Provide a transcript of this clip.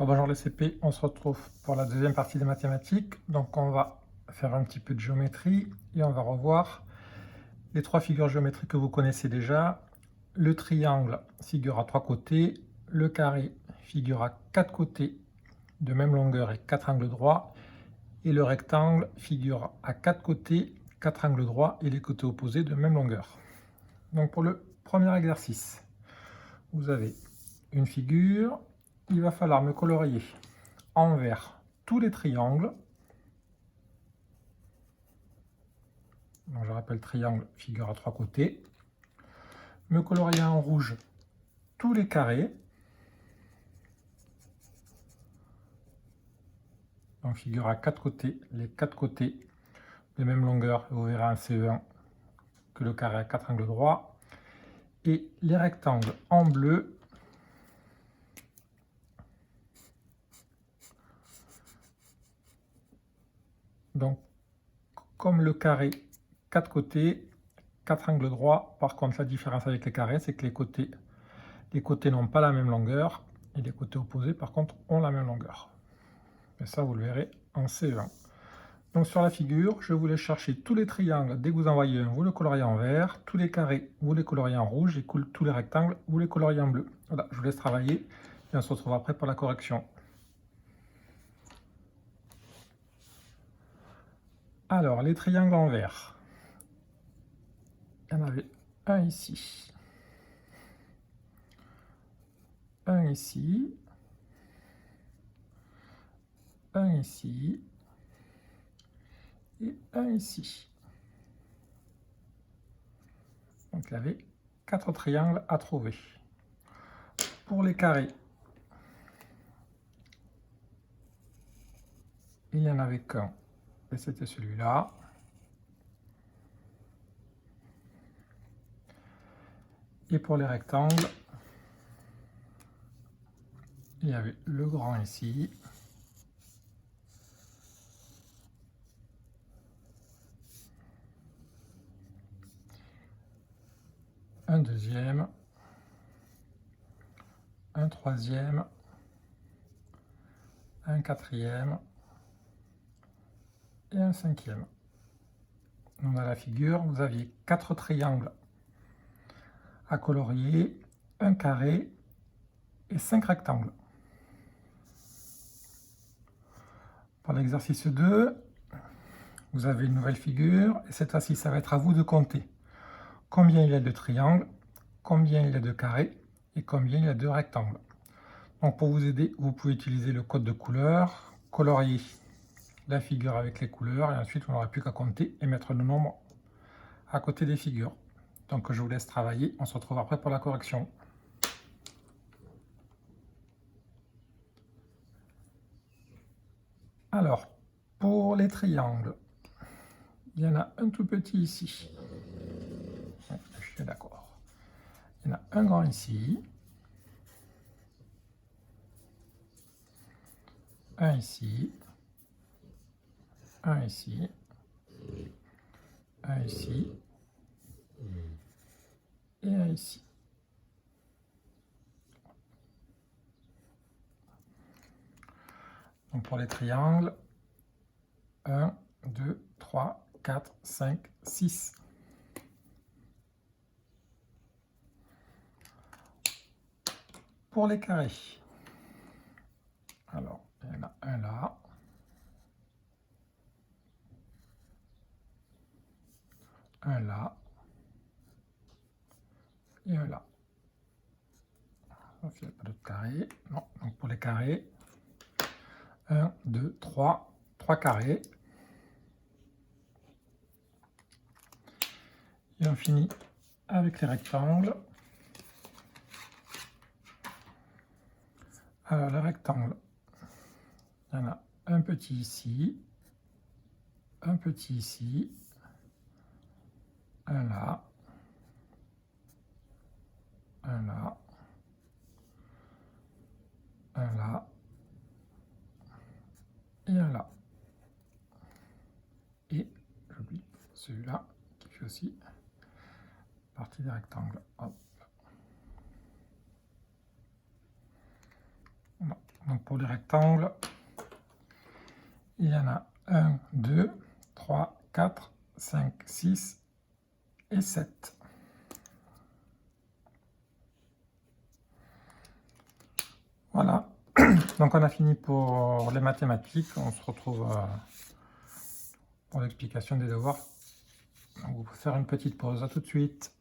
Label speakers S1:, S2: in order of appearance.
S1: Bonjour les CP, on se retrouve pour la deuxième partie des mathématiques. Donc on va faire un petit peu de géométrie et on va revoir les trois figures géométriques que vous connaissez déjà. Le triangle figure à trois côtés, le carré figure à quatre côtés de même longueur et quatre angles droits, et le rectangle figure à quatre côtés, quatre angles droits et les côtés opposés de même longueur. Donc pour le premier exercice, vous avez une figure, il va falloir me colorier en vert tous les triangles. Donc je rappelle, triangle figure à trois côtés. Me colorier en rouge tous les carrés. Donc figure à quatre côtés, les quatre côtés de même longueur. Vous verrez en CE1 que le carré a quatre angles droits. Et les rectangles en bleu. Donc comme le carré, quatre côtés, quatre angles droits. Par contre, la différence avec les carrés, c'est que les côtés n'ont pas la même longueur et les côtés opposés, par contre, ont la même longueur. Et ça, vous le verrez en CE1. Donc sur la figure, je vous laisse chercher tous les triangles. Dès que vous en voyez un, vous le coloriez en vert. Tous les carrés, vous les coloriez en rouge. Et tous les rectangles, vous les coloriez en bleu. Voilà, je vous laisse travailler et on se retrouve après pour la correction. Alors, les triangles en vert. Il y en avait un ici. Un ici. Un ici. Et un ici. Donc il y avait quatre triangles à trouver. Pour les carrés, il n'y en avait qu'un, et c'était celui-là. Et pour les rectangles, il y avait le grand ici. Un deuxième. Un troisième. Un quatrième. Et un cinquième. Donc dans la figure, vous aviez quatre triangles à colorier, un carré et 5 rectangles. Pour l'exercice 2, vous avez une nouvelle figure, et cette fois-ci, ça va être à vous de compter combien il y a de triangles, combien il y a de carrés, et combien il y a de rectangles. Donc pour vous aider, vous pouvez utiliser le code de couleur, colorier la figure avec les couleurs, et ensuite on n'aura plus qu'à compter et mettre le nombre à côté des figures. Donc je vous laisse travailler, on se retrouve après pour la correction. Alors, pour les triangles, il y en a un tout petit ici. Je suis d'accord. Il y en a un grand ici. Un ici. Un ici. Un ici. Et un ici. Donc pour les triangles, 1, 2, 3, 4, 5, 6. Pour les carrés, alors il y en a un là, un là, et un là. Il n'y a pas d'autres carrés. Non, donc pour les carrés, 1, 2, 3, 3 carrés. Et on finit avec les rectangles. Alors, le rectangle, il y en a un petit ici, un petit ici, un là, un là, un là, et un là. Et j'oublie celui-là qui fait aussi partie des rectangles. Hop. Donc pour les rectangles, il y en a 1, 2, 3, 4, 5, 6 et 7. Voilà, donc on a fini pour les mathématiques. On se retrouve pour l'explication des devoirs. Donc vous pouvez faire une petite pause. À tout de suite.